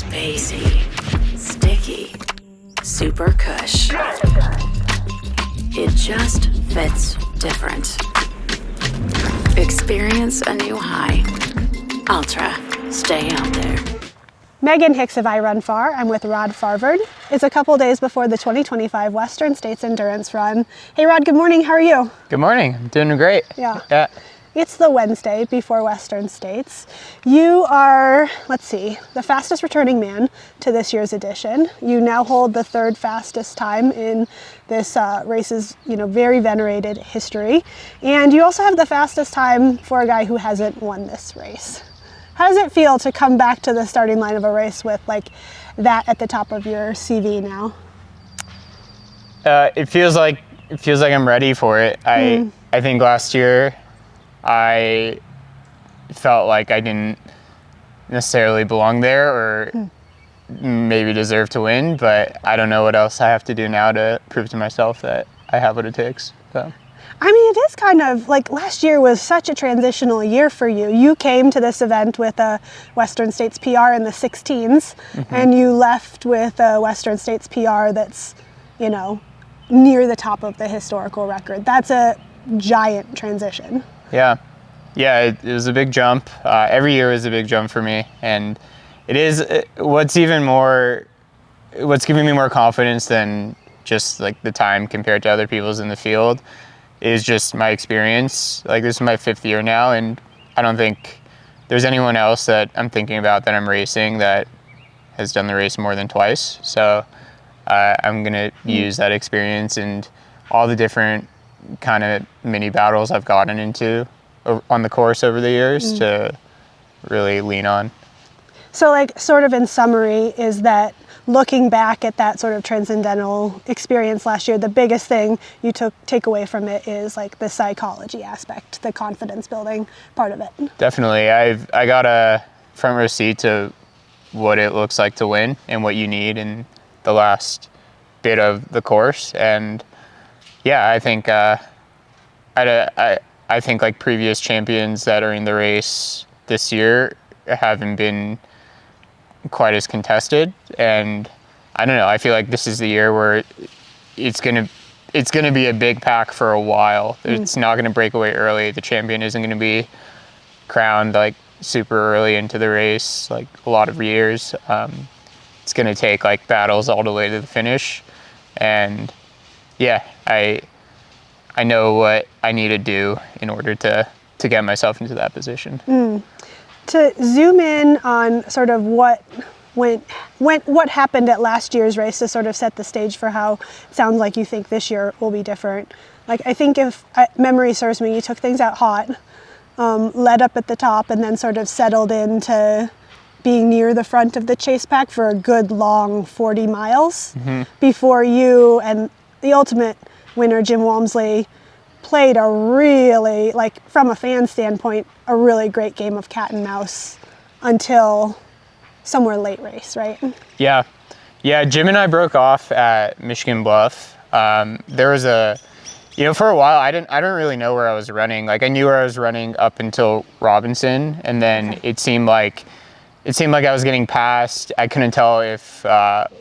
Spacey, sticky, super cush. It just fits different. Experience a new high. Ultra, stay out there. Megan Hicks of I Run Far. I'm with Rod Farvard. It's a couple days before the 2025 Western States Endurance Run. Hey Rod, good morning. How are you? Good morning. I'm doing great. Yeah. It's the Wednesday before Western States. You are, the fastest returning man to this year's edition. You now hold the third fastest time in this race's, very venerated history. And you also have the fastest time for a guy who hasn't won this race. How does it feel to come back to the starting line of a race with that at the top of your CV now? It feels like I'm ready for it. I think last year I felt like I didn't necessarily belong there or maybe deserve to win, but I don't know what else I have to do now to prove to myself that I have what it takes. So. I mean, it is kind of like last year was such a transitional year for you. You came to this event with a Western States PR in the 16s, and you left with a Western States PR that's, near the top of the historical record. That's a giant transition. Yeah, it was a big jump. Every year is a big jump for me, and it is what's giving me more confidence than just like the time compared to other people's in the field is just my experience. Like, this is my 5th year now, and I don't think there's anyone else that I'm thinking about that I'm racing that has done the race more than twice. So I'm gonna use that experience and all the different kind of mini battles I've gotten into on the course over the years to really lean on. So sort of in summary, is that looking back at that sort of transcendental experience last year, the biggest thing you take away from it is the psychology aspect, the confidence building part of it. Definitely. I got a front row seat to what it looks like to win and what you need in the last bit of the course. And yeah, I think I think like previous champions that are in the race this year haven't been quite as contested, and I don't know, I feel like this is the year where it's gonna be a big pack for a while. It's not gonna break away early. The champion isn't gonna be crowned super early into the race, a lot of years. It's gonna take battles all the way to the finish, and yeah, I know what I need to do in order to get myself into that position. To zoom in on sort of what happened at last year's race to sort of set the stage for how it sounds like you think this year will be different. I think if memory serves me, you took things out hot, led up at the top, and then sort of settled into being near the front of the chase pack for a good long 40 miles before you and the ultimate winner, Jim Walmsley, played a really, from a fan standpoint, a really great game of cat and mouse until somewhere late race, right? Yeah, Jim and I broke off at Michigan Bluff. There was for a while, I didn't really know where I was running. I knew where I was running up until Robinson, and then it seemed like I was getting past. I couldn't tell if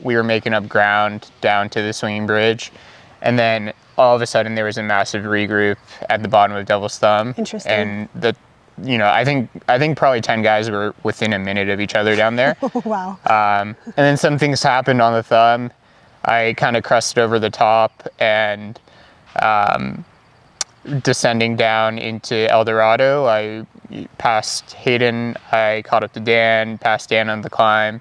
we were making up ground down to the swinging bridge, and then all of a sudden there was a massive regroup at the bottom of Devil's Thumb. Interesting. And I think probably 10 guys were within a minute of each other down there. Wow. And then some things happened on the Thumb. I kind of crusted over the top and descending down into El Dorado, I passed Hayden, I caught up to Dan, passed Dan on the climb,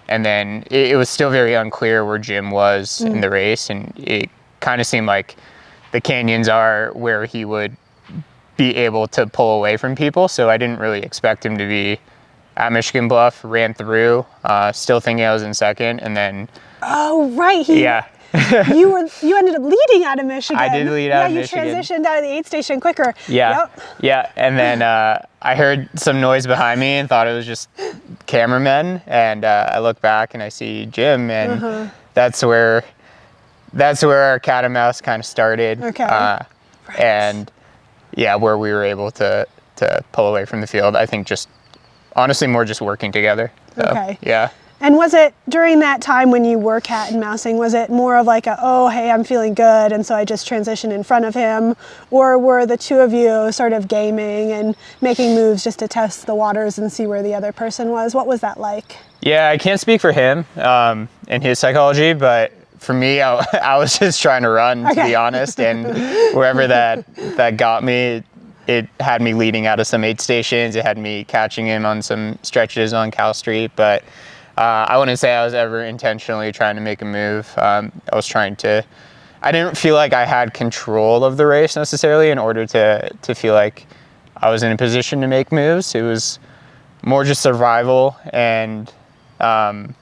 and then it was still very unclear where Jim was in the race, and it kind of seemed like the canyons are where he would be able to pull away from people, so I didn't really expect him to be at Michigan Bluff. Ran through, still thinking I was in second, and then you ended up leading out of Michigan. I did lead out of Michigan. Yeah, you transitioned out of the aid station quicker. Yeah, and then I heard some noise behind me and thought it was just cameramen, and I look back and I see Jim, and that's where our cat and mouse kind of started. Okay. Right. And yeah, where we were able to pull away from the field. I think just honestly more just working together. So, okay. Yeah. And was it during that time when you were cat and mousing, was it more of like a, oh, hey, I'm feeling good, and so I just transitioned in front of him? Or were the two of you sort of gaming and making moves just to test the waters and see where the other person was? What was that like? Yeah, I can't speak for him and his psychology, but for me, I was just trying to run, to be honest, and wherever that got me, it had me leading out of some aid stations. It had me catching him on some stretches on Cal Street, but I wouldn't say I was ever intentionally trying to make a move. I didn't feel like I had control of the race necessarily in order to feel like I was in a position to make moves. It was more just survival and and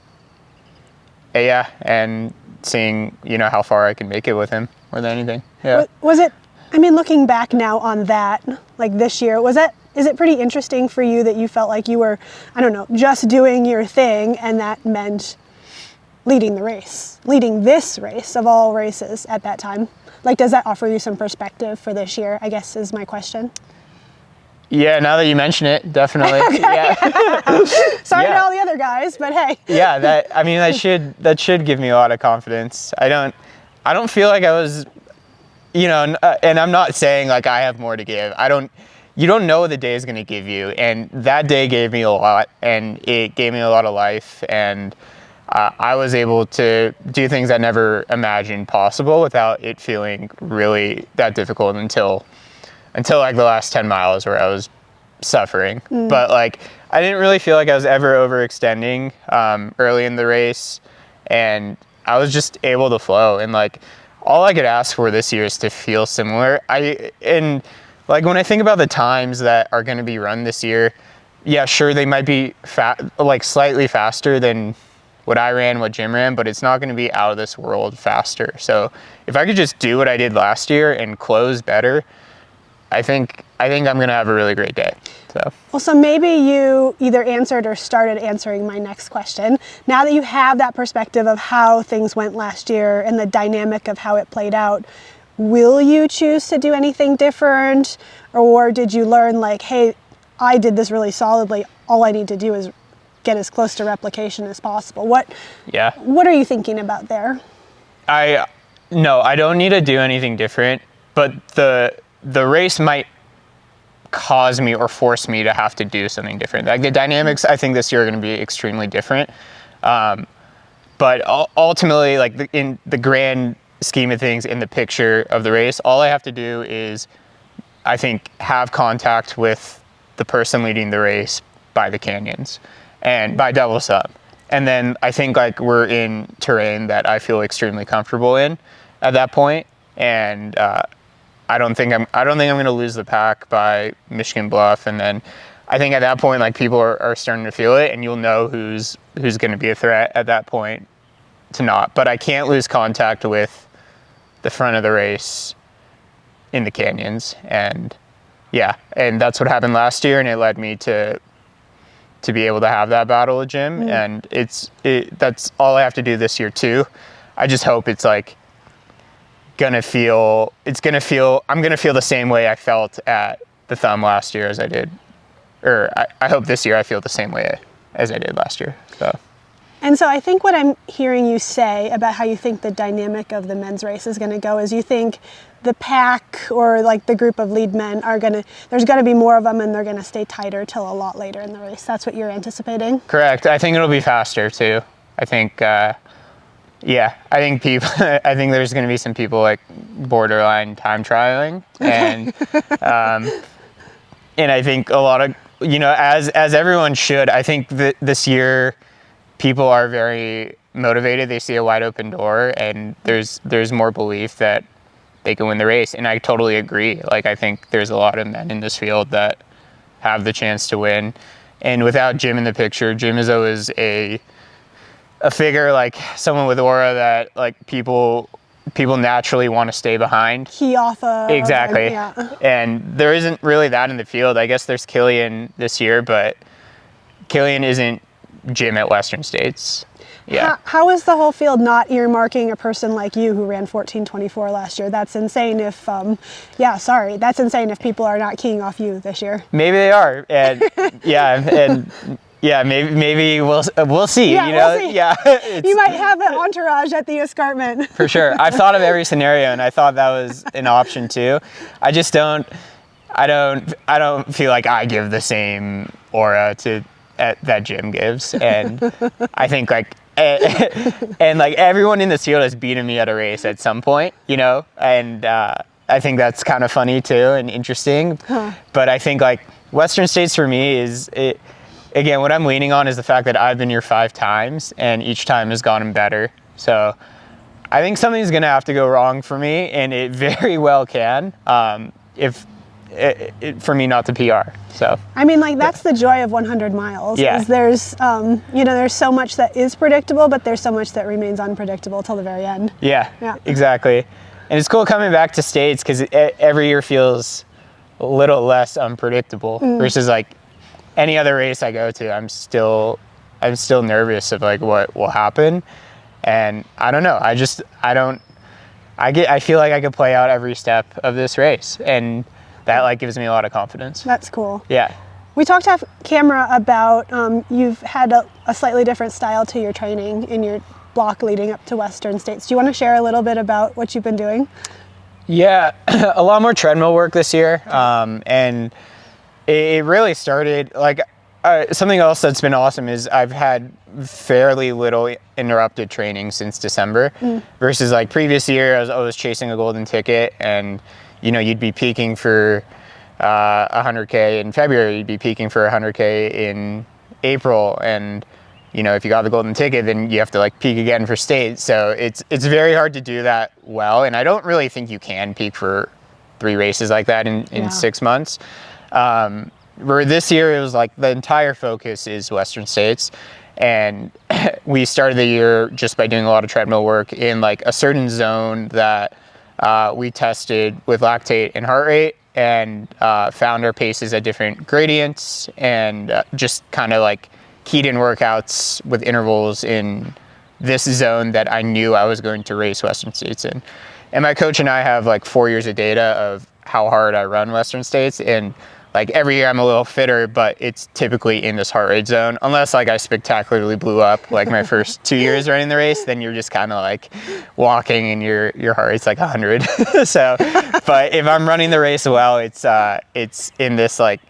seeing, how far I can make it with him more than anything. Yeah. Was it, looking back now on that, like this year, is it pretty interesting for you that you felt like you were, just doing your thing, and that meant leading this race of all races at that time? Like, does that offer you some perspective for this year, I guess is my question. Yeah, now that you mention it, definitely. Okay. Yeah. Sorry to all the other guys, but hey. Yeah, that should give me a lot of confidence. I don't feel like I was, and I'm not saying like I have more to give. You don't know what the day is going to give you, and that day gave me a lot, and it gave me a lot of life, and I was able to do things I never imagined possible without it feeling really that difficult until like the last 10 miles where I was suffering. But like, I didn't really feel like I was ever overextending early in the race, and I was just able to flow, and like all I could ask for this year is to feel similar. Like when I think about the times that are going to be run this year, yeah, sure, they might be slightly faster than what I ran, what Jim ran, but it's not going to be out of this world faster. So if I could just do what I did last year and close better, I think I'm going to have a really great day. So maybe you either answered or started answering my next question. Now that you have that perspective of how things went last year and the dynamic of how it played out, will you choose to do anything different? Or did you learn like, hey, I did this really solidly. All I need to do is get as close to replication as possible. What are you thinking about there? No, I don't need to do anything different, but the race might cause me or force me to have to do something different. Like the dynamics, I think this year are going to be extremely different. But ultimately, like in the grand scheme of things, in the picture of the race, all I have to do is, I think, have contact with the person leading the race by the canyons and by double sub. And then I think like we're in terrain that I feel extremely comfortable in at that point. And I don't think I'm going to lose the pack by Michigan Bluff. And then I think at that point, like people are starting to feel it, and you'll know who's going to be a threat at that point to not. But I can't lose contact with the front of the race in the canyons. And and that's what happened last year, and it led me to be able to have that battle with Jim. And that's all I have to do this year too. I just hope it's like I'm gonna feel the same way I felt at the Thumb last year as I did, or I hope this year I feel the same way as I did last year. And so I think what I'm hearing you say about how you think the dynamic of the men's race is going to go is you think the pack or like the group of lead men there's going to be more of them, and they're going to stay tighter till a lot later in the race. That's what you're anticipating? Correct. I think it'll be faster too. I think, I think there's going to be some people like borderline time trialing, and, and I think a lot of, as everyone should, I think that this year, people are very motivated. They see a wide open door, and there's more belief that they can win the race. And I totally agree. Like, I think there's a lot of men in this field that have the chance to win. And without Jim in the picture, Jim is always a figure, like someone with aura that like people naturally want to stay behind. Key off of. Exactly. And there isn't really that in the field. I guess there's Killian this year, but Killian isn't Jim at Western States. Yeah. How is the whole field not earmarking a person like you who ran 14:24 last year? That's insane if, that's insane if people are not keying off you this year. Maybe they are. And and Yeah, maybe we'll see. Yeah, you know, we'll see. yeah. You might have an entourage at the escarpment. For sure. I've thought of every scenario, and I thought that was an option too. I just don't. I don't feel like I give the same aura that Jim gives, and I think like and like everyone in this field has beaten me at a race at some point, you know, and I think that's kind of funny too and interesting. But I think like Western States for me is it. Again, what I'm leaning on is the fact that I've been here 5 times and each time has gotten better. So I think something's going to have to go wrong for me, and it very well can for me not to PR. So I mean, like that's the joy of 100 miles. Yeah. Is there's there's so much that is predictable, but there's so much that remains unpredictable till the very end. Yeah, Yeah. exactly. And it's cool coming back to States because every year feels a little less unpredictable versus like any other race I go to, I'm still nervous of like what will happen, and I don't know. I feel like I could play out every step of this race, and that like gives me a lot of confidence. That's cool. Yeah. We talked off camera about you've had a slightly different style to your training in your block leading up to Western States. Do you want to share a little bit about what you've been doing? Yeah, a lot more treadmill work this year, and it really started like something else that's been awesome is I've had fairly little interrupted training since December versus like previous year I was always chasing a golden ticket, and you know you'd be peaking for 100K in February, you'd be peaking for 100K in April, and you know if you got the golden ticket then you have to like peak again for state. So it's very hard to do that well, and I don't really think you can peak for 3 races like that in 6 months. Where this year it was like the entire focus is Western States, and we started the year just by doing a lot of treadmill work in like a certain zone that we tested with lactate and heart rate, and found our paces at different gradients, and just kind of like keyed in workouts with intervals in this zone that I knew I was going to race Western States in. And my coach and I have like 4 years of data of how hard I run Western States, and like every year I'm a little fitter, but it's typically in this heart rate zone. Unless like I spectacularly blew up like my first 2 years running the race, then you're just kind of like walking and your heart rate's like 100. So, but if I'm running the race well, it's in this like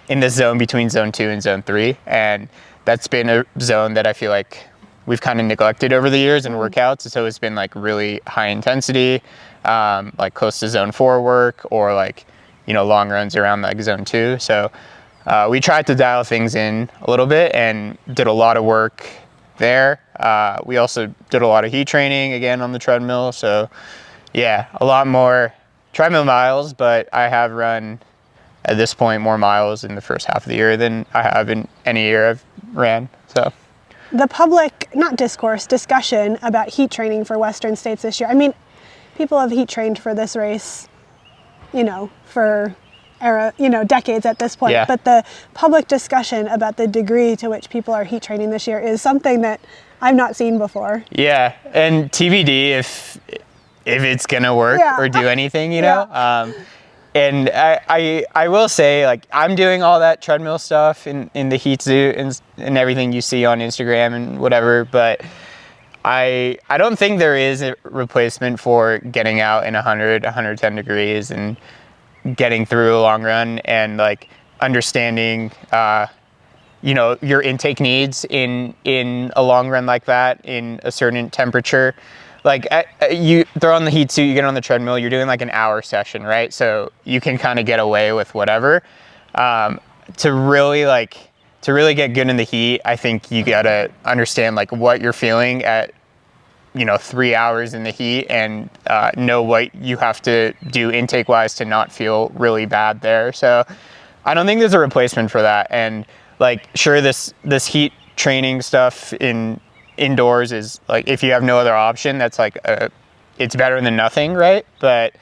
in this zone between zone 2 and zone 3, and that's been a zone that I feel like we've kind of neglected over the years in workouts. So it's been like really high intensity, like close to zone 4 work, or like you know, long runs around like zone 2. So we tried to dial things in a little bit and did a lot of work there. We also did a lot of heat training again on the treadmill. So yeah, a lot more treadmill miles, but I have run at this point more miles in the first half of the year than I have in any year I've ran. So The public, not discourse, discussion about heat training for Western States this year. I mean, people have heat trained for this race, you know, for decades at this point. Yeah. But the public discussion about the degree to which people are heat training this year is something that I've not seen before. Yeah, and TBD if it's gonna work or do anything, you know. And I will say, like, I'm doing all that treadmill stuff in the heat suit and everything you see on Instagram and whatever, but I don't think there is a replacement for getting out in 100, 110 degrees and getting through a long run and like understanding, your intake needs in a long run like that in a certain temperature. Like you throw on the heat suit, you get on the treadmill, you're doing like an hour session, right? So you can kind of get away with whatever. To really get good in the heat, I think you gotta understand like what you're feeling at 3 hours in the heat, and know what you have to do intake wise to not feel really bad there. So I don't think there's a replacement for that. And like, sure, this heat training stuff indoors is like, if you have no other option, that's like it's better than nothing, right? But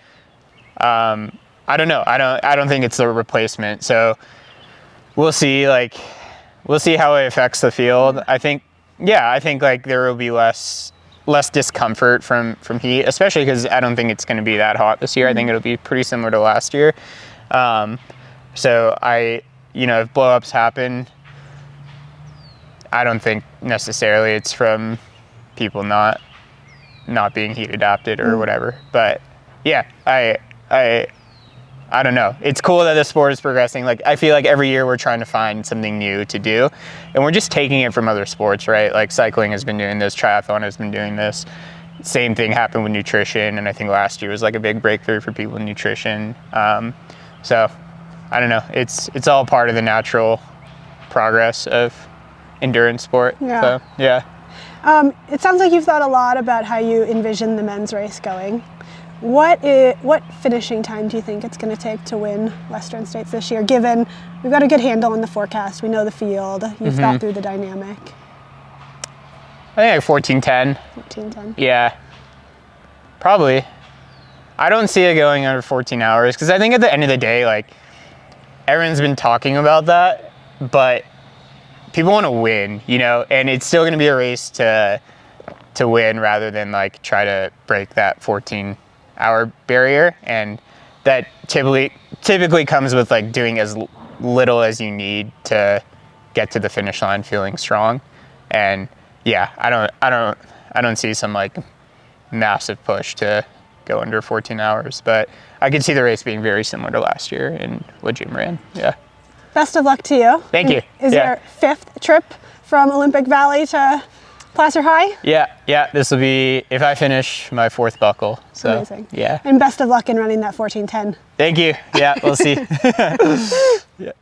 I don't know. I don't think it's the replacement. So we'll see. Like, we'll see how it affects the field. I think like there will be less discomfort from heat, especially because I don't think it's going to be that hot this year. I think it'll be pretty similar to last year. So if blow-ups happen, I don't think necessarily it's from people not being heat adapted or whatever. But yeah, I don't know. It's cool that the sport is progressing. Like, I feel like every year we're trying to find something new to do, and we're just taking it from other sports, right? Like cycling has been doing this, triathlon has been doing this. Same thing happened with nutrition, and I think last year was like a big breakthrough for people in nutrition. So I don't know. It's all part of the natural progress of endurance sport. Yeah. So, yeah. It sounds like you've thought a lot about how you envision the men's race going. What finishing time do you think it's going to take to win Western States this year, given we've got a good handle on the forecast, we know the field, you've thought through the dynamic? I think like 14:10. 14:10. Yeah, probably. I don't see it going under 14 hours because I think at the end of the day, like, everyone's been talking about that, but people want to win, you know, and it's still going to be a race to win rather than like try to break that 14-hour barrier. And that typically comes with like doing as little as you need to get to the finish line feeling strong. And yeah, I don't see some like massive push to go under 14 hours, but I could see the race being very similar to last year and what Jim ran. Yeah. Best of luck to you. Thank you. Is your 5th trip from Olympic Valley to Placer High? Yeah. This will be, if I finish, my 4th buckle. So, amazing. Yeah. And best of luck in running that 14:10. Thank you. Yeah, we'll see. Yeah.